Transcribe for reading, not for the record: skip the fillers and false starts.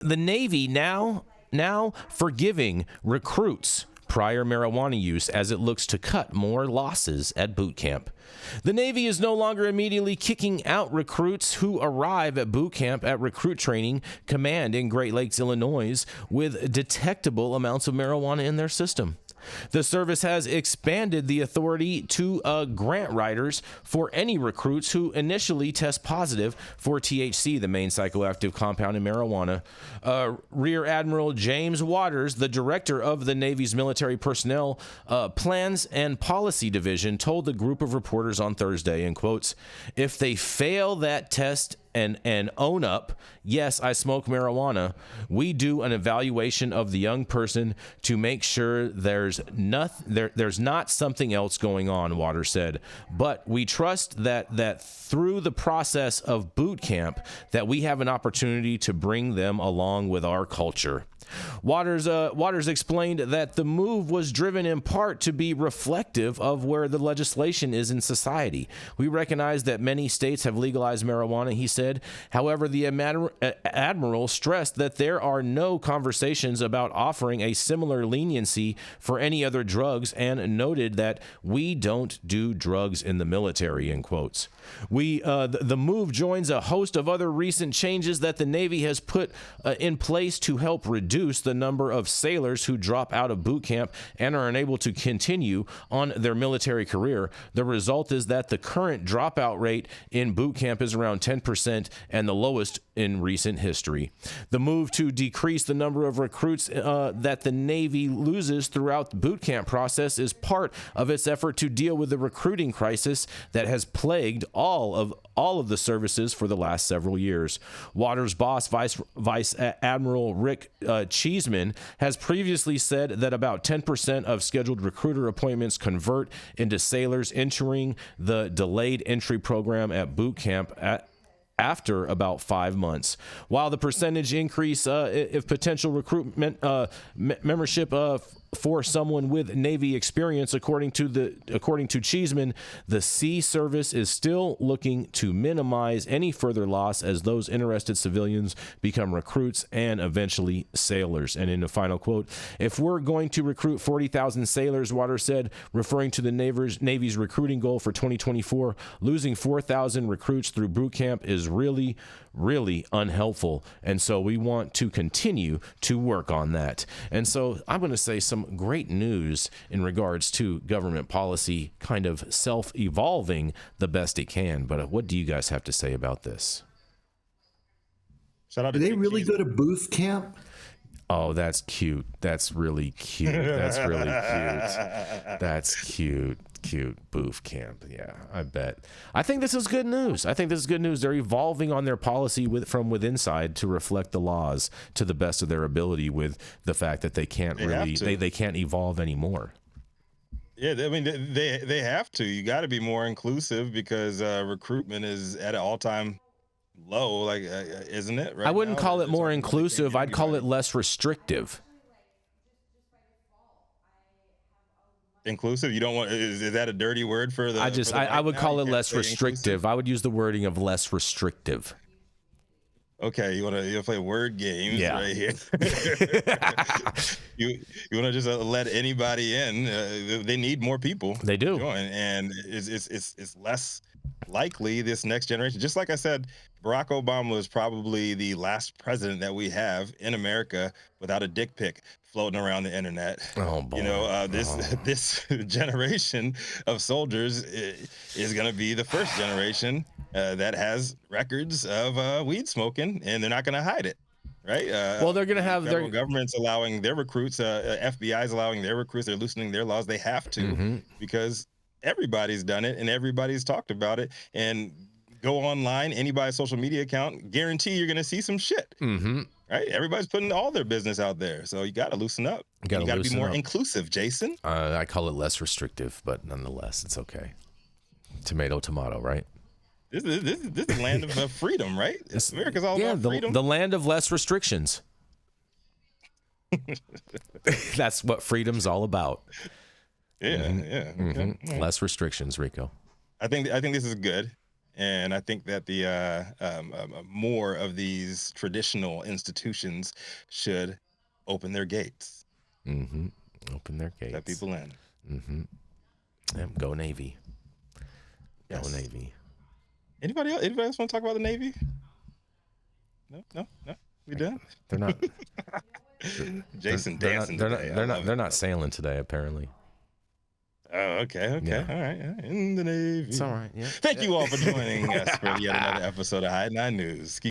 The Navy now forgiving recruits prior marijuana use as it looks to cut more losses at boot camp. The Navy is no longer immediately kicking out recruits who arrive at boot camp at Recruit Training Command in Great Lakes, Illinois, with detectable amounts of marijuana in their system. The service has expanded the authority to grant riders for any recruits who initially test positive for THC, the main psychoactive compound in marijuana. Rear Admiral James Waters, the director of the Navy's Military Personnel Plans and Policy Division, told the group of reporters on Thursday, in quotes, "If they fail that test and own up, yes, I smoke marijuana, we do an evaluation of the young person to make sure there's not something else going on," Waters said. "But we trust that through the process of boot camp that we have an opportunity to bring them along with our culture." Waters explained that the move was driven in part to be reflective of where the legislation is in society. "We recognize that many states have legalized marijuana," he said. However, the Admiral stressed that there are no conversations about offering a similar leniency for any other drugs and noted that "we don't do drugs in the military," in quotes. The move joins a host of other recent changes that the Navy has put in place to help reduce the number of sailors who drop out of boot camp and are unable to continue on their military career. The result is that the current dropout rate in boot camp is around 10% and the lowest in recent history. The move to decrease the number of recruits that the Navy loses throughout the boot camp process is part of its effort to deal with the recruiting crisis that has plagued all of the services for the last several years. Waters' boss, Vice Admiral Rick Cheeseman, has previously said that about 10% of scheduled recruiter appointments convert into sailors entering the delayed entry program at boot camp after about 5 months. While the percentage increase if potential recruitment membership for someone with Navy experience, according to Cheeseman, the Sea Service is still looking to minimize any further loss as those interested civilians become recruits and eventually sailors. And in the final quote, "If we're going to recruit 40,000 sailors," Waters said, referring to the Navy's recruiting goal for 2024, "losing 4,000 recruits through boot camp is really, really unhelpful. And so we want to continue to work on that." And so I'm going to say some great news in regards to government policy kind of self-evolving the best it can. But what do you guys have to say about this? Shout out to Do they really go to boot camp? Oh, that's cute. That's really cute. That's really cute. That's cute. Cute booth camp. Yeah, I bet. I think this is good news. They're evolving on their policy from within inside to reflect the laws to the best of their ability, with the fact that they can't they can't evolve anymore. Yeah, I mean, they have to. You got to be more inclusive because recruitment is at an all-time low, like, isn't it? Right, I wouldn't call it more inclusive. I'd call it less restrictive. Inclusive? You don't want? Is that a dirty word for the? I would call it less restrictive. Inclusive? I would use the wording of less restrictive. Okay, you want to play word games right here. you want to just let anybody in? They need more people. They do, and it's less likely this next generation. Just like I said, Barack Obama was probably the last president that we have in America without a dick pic floating around the internet. Oh boy. This generation of soldiers is going to be the first generation that has records of weed smoking, and they're not going to hide it, right? Well, they're going to have their government's allowing their recruits, FBI's allowing their recruits. They're loosening their laws. They have to because everybody's done it and everybody's talked about it. And go online, anybody's social media account, guarantee you're going to see some shit. Right? Everybody's putting all their business out there. So you got to loosen up. You got to be more inclusive, Jason. I call it less restrictive, but nonetheless, it's okay. Tomato, right? This is the land of freedom, right? America's all about freedom. The land of less restrictions. That's what freedom's all about. Yeah, yeah. Okay. Less restrictions, Rico. I think this is good. And I think that the more of these traditional institutions should open their gates, Open their gates. let people in. Yep, go Navy. Yes. Go Navy. Anybody else want to talk about the Navy? No. We done? They're not. Jason they're dancing not, today. They're not sailing today, apparently. Oh, okay. Yeah. All right. In the Navy. It's all right. Yeah. Thank you all for joining us for yet another episode of High 9 News.